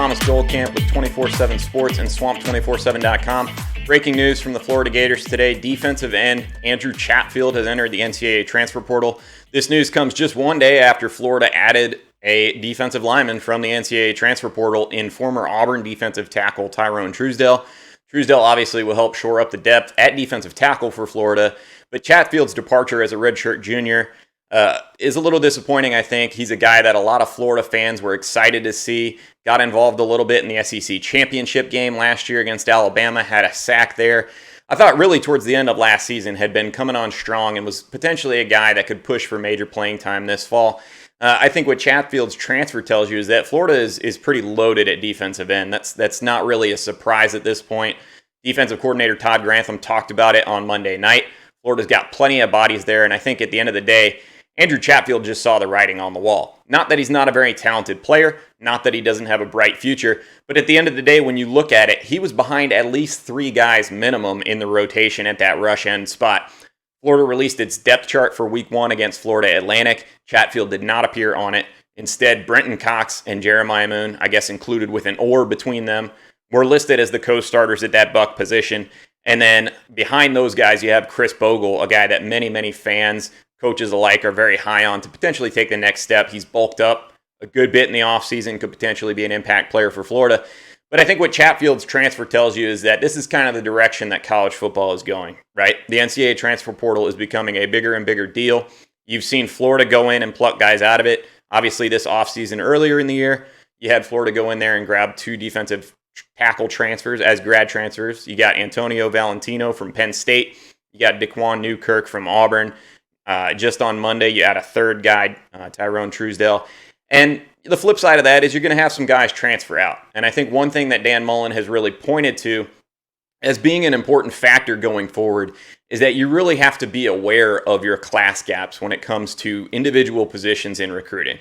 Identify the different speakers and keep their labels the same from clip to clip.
Speaker 1: Thomas Goldkamp with 24/7 Sports and Swamp247.com. Breaking news from the Florida Gators today. Defensive end Andrew Chatfield has entered the NCAA transfer portal. This news comes just one day after Florida added a defensive lineman from the NCAA transfer portal in former Auburn defensive tackle Tyrone Truesdell. Truesdell obviously will help shore up the depth at defensive tackle for Florida, but Chatfield's departure as a redshirt junior is a little disappointing, I think. He's a guy that a lot of Florida fans were excited to see. Got involved a little bit in the SEC championship game last year against Alabama, had a sack there. I thought really towards the end of last season had been coming on strong and was potentially a guy that could push for major playing time this fall. I think what Chatfield's transfer tells you is that Florida is pretty loaded at defensive end. That's not really a surprise at this point. Defensive coordinator Todd Grantham talked about it on Monday night. Florida's got plenty of bodies there, and I think at the end of the day, Andrew Chatfield just saw the writing on the wall. Not that he's not a very talented player, not that he doesn't have a bright future, but at the end of the day, when you look at it, he was behind at least 3 guys minimum in the rotation at that rush end spot. Florida released its depth chart for Week 1 against Florida Atlantic. Chatfield did not appear on it. Instead, Brenton Cox and Jeremiah Moon, I guess included with an or between them, were listed as the co-starters at that buck position. And then behind those guys, you have Chris Bogle, a guy that many fans, coaches alike, are very high on to potentially take the next step. He's bulked up a good bit in the offseason, could potentially be an impact player for Florida. But I think what Chatfield's transfer tells you is that this is kind of the direction that college football is going, right? The NCAA transfer portal is becoming a bigger and bigger deal. You've seen Florida go in and pluck guys out of it. Obviously, this offseason earlier in the year, you had Florida go in there and grab 2 defensive tackle transfers as grad transfers. You got Antonio Valentino from Penn State. You got Daquan Newkirk from Auburn. Just on Monday, you had a third guy, Tyrone Truesdell. And the flip side of that is you're going to have some guys transfer out. And I think one thing that Dan Mullen has really pointed to as being an important factor going forward is that you really have to be aware of your class gaps when it comes to individual positions in recruiting.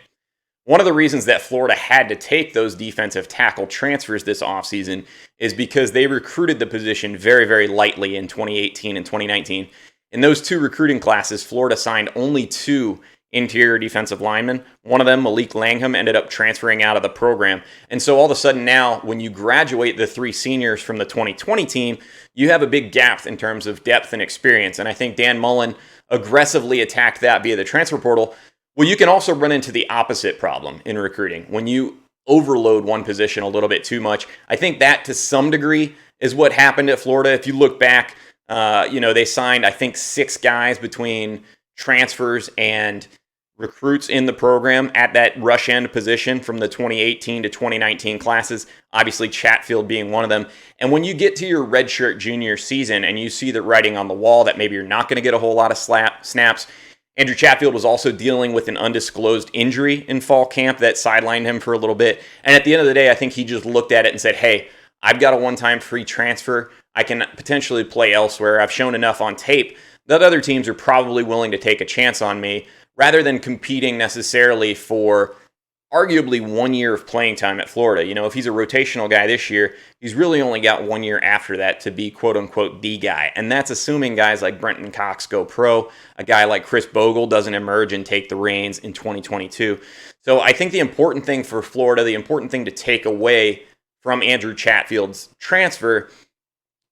Speaker 1: One of the reasons that Florida had to take those defensive tackle transfers this offseason is because they recruited the position very lightly in 2018 and 2019. In those 2 recruiting classes, Florida signed only 2 interior defensive linemen. One of them, Malik Langham, ended up transferring out of the program. And so all of a sudden now, when you graduate the 3 seniors from the 2020 team, you have a big gap in terms of depth and experience. And I think Dan Mullen aggressively attacked that via the transfer portal. Well, you can also run into the opposite problem in recruiting. When you overload one position a little bit too much, I think that to some degree is what happened at Florida. If you look back, they signed, I think, 6 guys between transfers and recruits in the program at that rush end position from the 2018 to 2019 classes, obviously Chatfield being one of them. And when you get to your redshirt junior season and you see the writing on the wall that maybe you're not going to get a whole lot of snaps, Andrew Chatfield was also dealing with an undisclosed injury in fall camp that sidelined him for a little bit. And at the end of the day, I think he just looked at it and said, hey, I've got a one-time free transfer. I can potentially play elsewhere. I've shown enough on tape that other teams are probably willing to take a chance on me rather than competing necessarily for arguably 1 year of playing time at Florida. You know, if he's a rotational guy this year, he's really only got 1 year after that to be quote-unquote the guy. And that's assuming guys like Brenton Cox go pro, a guy like Chris Bogle doesn't emerge and take the reins in 2022. So I think the important thing for Florida, the important thing to take away from Andrew Chatfield's transfer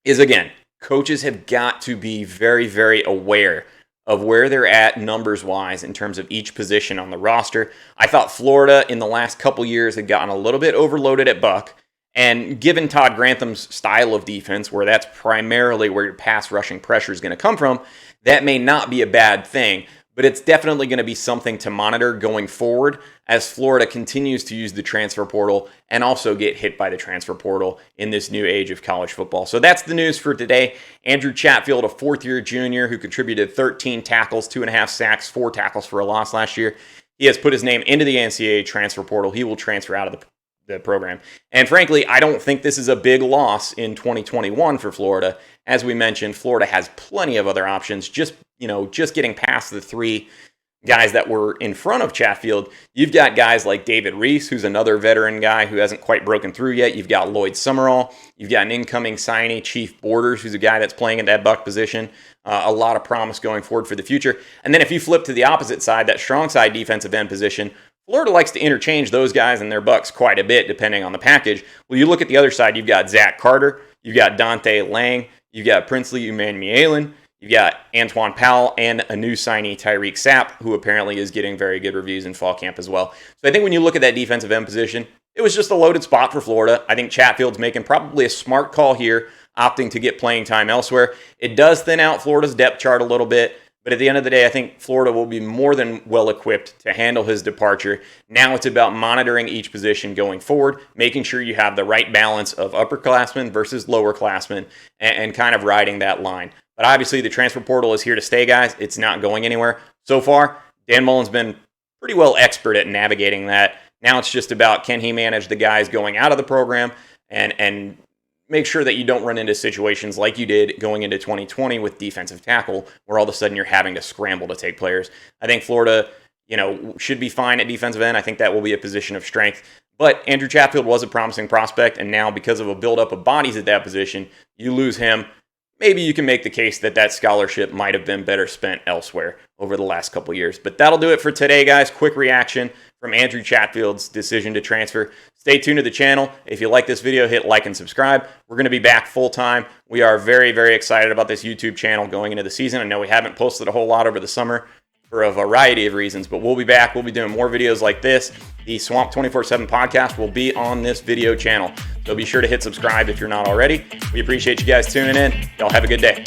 Speaker 1: is, again, coaches have got to be very aware of where they're at numbers-wise in terms of each position on the roster. I thought Florida in the last couple years had gotten a little bit overloaded at buck, and given Todd Grantham's style of defense, where that's primarily where your pass rushing pressure is going to come from, that may not be a bad thing, but it's definitely going to be something to monitor going forward as Florida continues to use the transfer portal and also get hit by the transfer portal in this new age of college football. So that's the news for today. Andrew Chatfield, a 4th-year junior who contributed 13 tackles, 2.5 sacks, 4 tackles for a loss last year. He has put his name into the NCAA transfer portal. He will transfer out of the program. And frankly, I don't think this is a big loss in 2021 for Florida. As we mentioned, Florida has plenty of other options. Just getting past the 3 guys that were in front of Chatfield, you've got guys like David Reese, who's another veteran guy who hasn't quite broken through yet. You've got Lloyd Summerall. You've got an incoming signee, Chief Borders, who's a guy that's playing at that buck position. A lot of promise going forward for the future. And then if you flip to the opposite side, that strong side defensive end position, Florida likes to interchange those guys and their bucks quite a bit depending on the package. Well, you look at the other side, you've got Zach Carter, you've got Dante Lang, you've got Princely Umanmielen, you've got Antoine Powell, and a new signee, Tyreek Sapp, who apparently is getting very good reviews in fall camp as well. So I think when you look at that defensive end position, it was just a loaded spot for Florida. I think Chatfield's making probably a smart call here, opting to get playing time elsewhere. It does thin out Florida's depth chart a little bit, but at the end of the day, I think Florida will be more than well equipped to handle his departure. Now it's about monitoring each position going forward, making sure you have the right balance of upperclassmen versus lowerclassmen, and kind of riding that line. But obviously, the transfer portal is here to stay, guys. It's not going anywhere. So far, Dan Mullen's been pretty well expert at navigating that. Now it's just about, can he manage the guys going out of the program and make sure that you don't run into situations like you did going into 2020 with defensive tackle, where all of a sudden you're having to scramble to take players. I think Florida, should be fine at defensive end. I think that will be a position of strength. But Andrew Chatfield was a promising prospect, and now because of a buildup of bodies at that position, you lose him. Maybe you can make the case that that scholarship might have been better spent elsewhere over the last couple years. But that'll do it for today, guys. Quick reaction from Andrew Chatfield's decision to transfer. Stay tuned to the channel. If you like this video, hit like and subscribe. We're going to be back full time. We are very, very excited about this YouTube channel going into the season. I know we haven't posted a whole lot over the summer for a variety of reasons, but we'll be back. We'll be doing more videos like this. The Swamp 24/7 podcast will be on this video channel. So be sure to hit subscribe if you're not already. We appreciate you guys tuning in. Y'all have a good day.